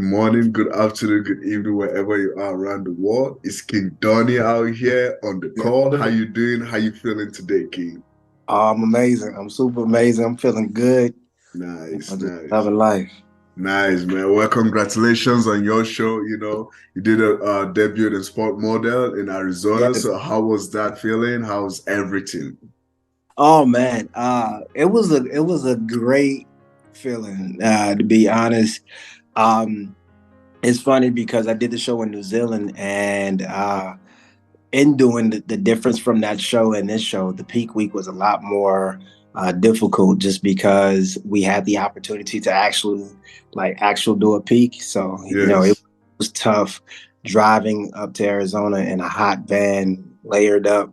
morning, good afternoon, good evening, wherever you are around the world. It's King Donnie out here on the Yeah. call. How you doing? How you feeling today, King? I'm amazing. I'm super amazing. I'm feeling good. Nice, I'm just nice, loving life. nice, man. Well, congratulations on your show. You did a debut in Sport Model in Arizona. Yes. So how was that feeling? How's everything? Oh man. It was a great feeling, to be honest. Um, it's funny because I did the show in New Zealand and in doing the difference from that show and this show, the peak week was a lot more difficult just because we had the opportunity to actually do a peak. So, it Yes. was tough driving up to Arizona in a hot van, layered up.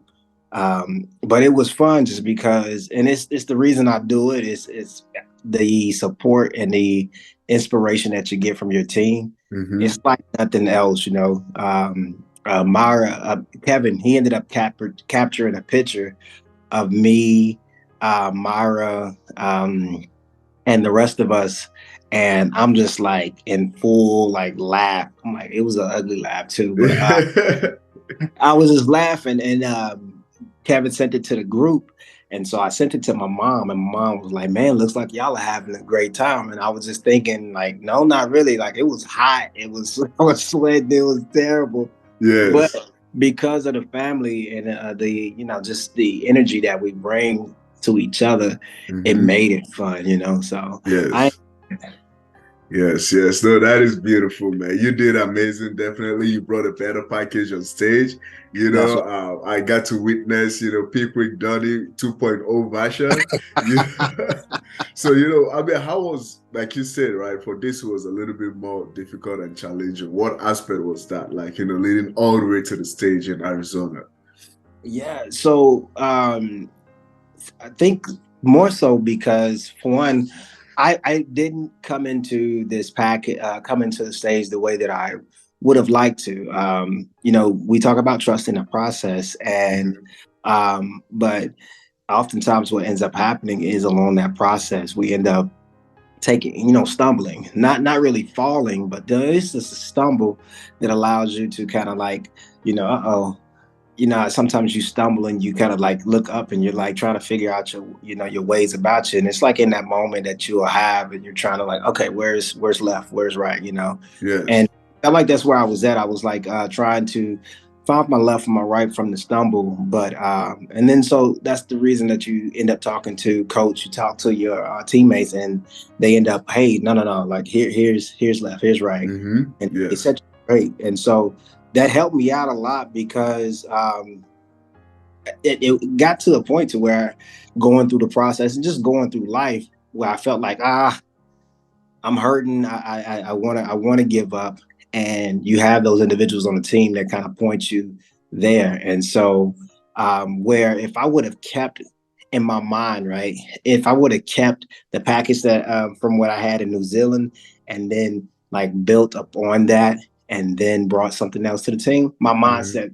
But it was fun just because, and it's the reason I do it is it's the support and the inspiration that you get from your team. Mm-hmm. It's like nothing else. Myra, Kevin, he ended up capturing a picture of me, Myra, and the rest of us. And I'm just like in full like laugh. I'm like, it was an ugly laugh too, but I was just laughing. And Kevin sent it to the group. And so I sent it to my mom, and my mom was like, "Man, looks like y'all are having a great time." And I was just thinking, like, no, not really. Like, it was hot. It was, I was sweating. It was terrible. But Yes. because of the family and just the energy that we bring to each other, it Mm-hmm. made it fun. So I, Yes. Yes, yes. No, that is beautiful, man. You did amazing. Definitely. You brought a better package on stage. that's what, I got to witness, Pickwick Donnie 2.0 version. You so, I mean, how was, like you said, right, for this was a little bit more difficult and challenging. What aspect was that? Like, leading all the way to the stage in Arizona. yeah. So I think more so because for one, I didn't come into the stage the way that I would have liked to. We talk about trusting the process, and Mhm. but oftentimes what ends up happening is along that process we end up taking, stumbling, not really falling, but there is just a stumble that allows you to kind of like, uh-oh, sometimes you stumble and you kind of like look up and you're like trying to figure out your ways about you. And it's like in that moment that you'll have and you're trying to like, okay, where's left? Where's right? Yes. And I like that's where I was at. I was like trying to find my left from my right from the stumble. But and then so that's the reason that you end up talking to coach, you talk to your teammates and they end up, hey, no, like here's left, here's right. Mm-hmm. And they Yes. set you straight. And so that helped me out a lot because it got to a point to where going through the process and just going through life where I felt like I'm hurting. I wanna give up. And you have those individuals on the team that kind of point you there. And so where if I would have kept in my mind, right, if I would have kept the package that from what I had in New Zealand and then like built up on that and then brought something else to the team, my Mm-hmm. mindset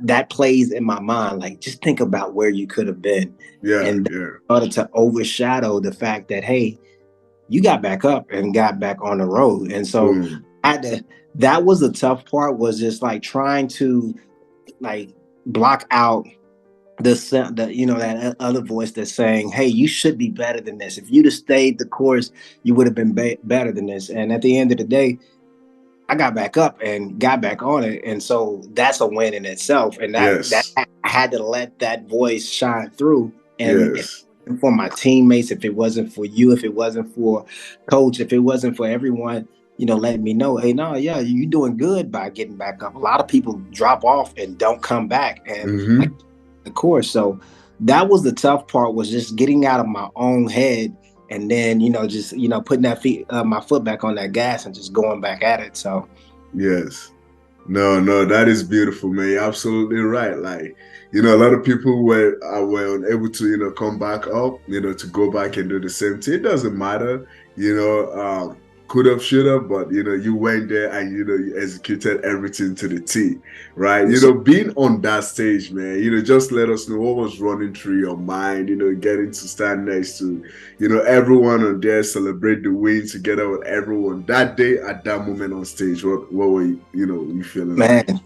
that plays in my mind. Like just think about where you could have been. Yeah, And that yeah. started to overshadow the fact that, hey, you got back up and got back on the road. And so Boom. that was the tough part, was just like trying to like block out that other voice that's saying, hey, you should be better than this. If you'd have stayed the course, you would have been better than this. And at the end of the day, I got back up and got back on it. And so that's a win in itself. And that Yes. I had to let that voice shine through. And if Yes. it wasn't for my teammates, if it wasn't for you, if it wasn't for coach, if it wasn't for everyone, letting me know, hey, no, yeah, you're doing good by getting back up. A lot of people drop off and don't come back. And like Mm-hmm. the course. So that was the tough part, was just getting out of my own head and then, just, putting my foot back on that gas and just going back at it. So Yes. No, no, that is beautiful, man. You're absolutely right. Like, a lot of people were unable to, come back up, to go back and do the same thing. It doesn't matter, you know. could have, should have, but you went there and you executed everything to the T, right? Yes, sir. Being on that stage, man, just let us know what was running through your mind, getting to stand next to, everyone on there, celebrate the win together with everyone. That day at that moment on stage, what were you feeling like? Man,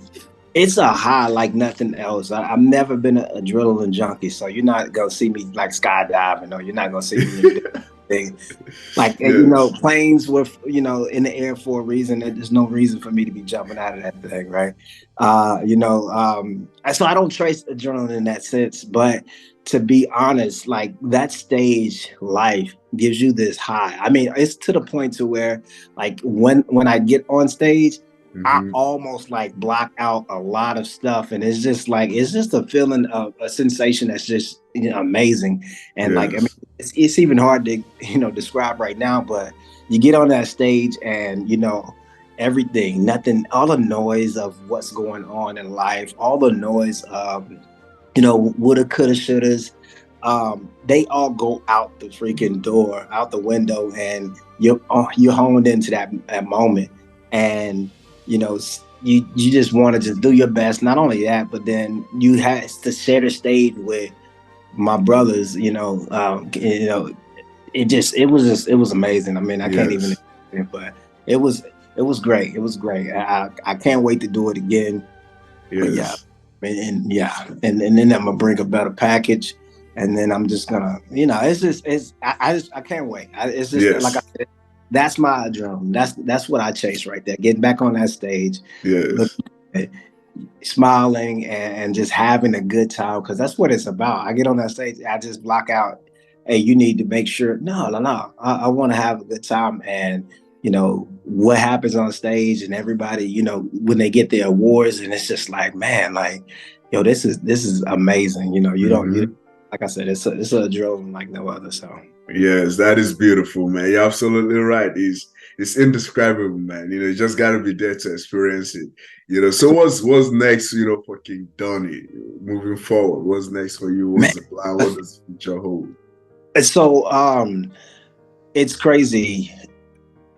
it's a high like nothing else. I've never been an adrenaline junkie, so you're not gonna see me like skydiving, or you're not gonna see me in things. Like, Yes. planes were, in the air for a reason. There's no reason for me to be jumping out of that thing, right? So I don't trace adrenaline in that sense, but to be honest, like that stage life gives you this high. I mean, it's to the point to where like when I get on stage, I Mm-hmm. almost like block out a lot of stuff, and it's just a feeling of a sensation that's just amazing. And like, I mean, Yes. it's even hard to describe right now, but you get on that stage and everything, nothing, all the noise of what's going on in life, all the noise of woulda, coulda, shouldas, they all go out the freaking door, out the window, and you're honed into that moment. And you just want to just do your best. Not only that, but then you had to share the stage with my brothers. It was amazing. I mean, I can't even Yes. explain it, but it was great. It was great. I can't wait to do it again. But yeah, Yes. and yeah, and then I'm gonna bring a better package, and then I'm just gonna, I can't wait. It's just like I Yes. said, that's my adrenaline. That's what I chase right there. Getting back on that stage, look, Yes. smiling and just having a good time, because that's what it's about. I get on that stage, I just block out. Hey, you need to make sure. No, no, no. I want to have a good time, and what happens on stage, and everybody, when they get their awards, and it's just like, man, like, this is amazing. You don't Mm-hmm. like I said, it's a adrenaline like no other. So Yes, that is beautiful, man. You're absolutely right. It's indescribable, man. You just gotta be there to experience it. So what's next, for King Donnie moving forward? What's next for you? man, What's the plan? What does the future hold? so it's crazy.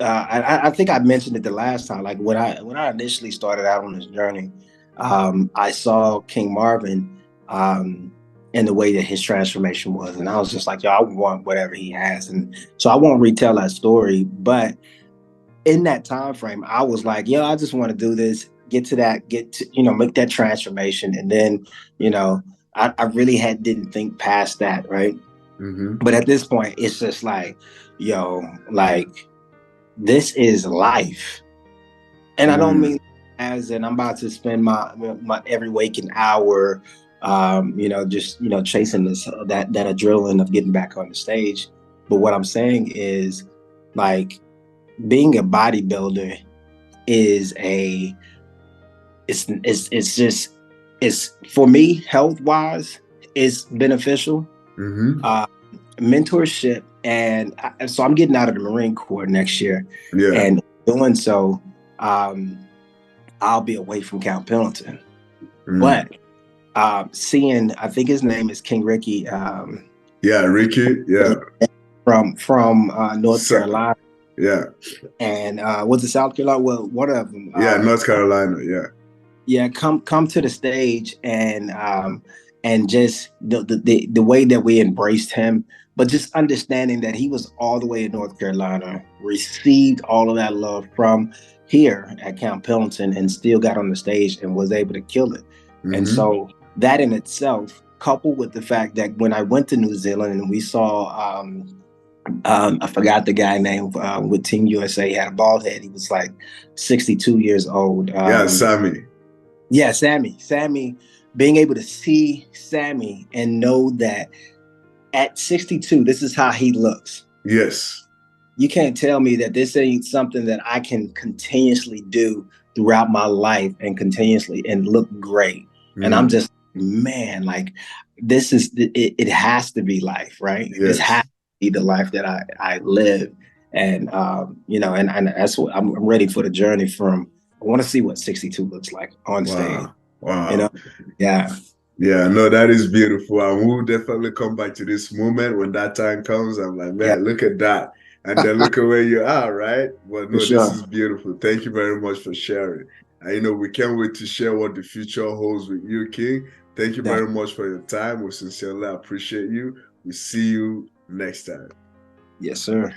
I think I mentioned it the last time. Like when I initially started out on this journey, I saw King Marvin, and the way that his transformation was, and I was just like, yo, I want whatever he has. And so I won't retell that story, but in that time frame, I was like, yo, I just want to do this, get to make that transformation, and then I really didn't think past that, right? Mm-hmm. But at this point, it's just like, yo, like this is life. And I don't Mm. mean as in I'm about to spend my every waking hour, just chasing that adrenaline of getting back on the stage. But what I'm saying is, like, being a bodybuilder is it's just, it's, for me, health wise, it's beneficial. Mm-hmm. Uh, Mentorship, and so I'm getting out of the Marine Corps next year, Yeah. and doing so, I'll be away from Count Pendleton. Mm. But seeing, I think his name is King Ricky, Yeah, Ricky. Yeah. from North So, Carolina, yeah. and was it South Carolina? Well, one of them. Yeah, North Carolina. Yeah. Yeah, come to the stage, and just the way that we embraced him, but just understanding that he was all the way in North Carolina, received all of that love from here at Camp Pendleton, and still got on the stage and was able to kill it. And Mm-hmm. so that in itself, coupled with the fact that when I went to New Zealand and we saw, I forgot the guy name, with Team USA, he had a bald head. He was like 62 years old. Yeah, Sammy. Yeah, Sammy, being able to see Sammy and know that at 62, this is how he looks. Yes. You can't tell me that this ain't something that I can continuously do throughout my life and continuously and look great. And I'm Mm. just, man, like, this is it has to be life, right? This has Yes. to be the life that I live. And and that's what I'm ready for the journey from. I want to see what 62 looks like on stage. Wow. You know, Wow. yeah, Yeah, no, that is beautiful. And we'll definitely come back to this moment when that time comes. I'm like, yeah, man, look at that. and then look at where you are, right? Well, For no, this sure. is beautiful. Thank you very much for sharing. And we can't wait to share what the future holds with you, King. Thank you very much for your time. We sincerely appreciate you. We see you next time. Yes, sir.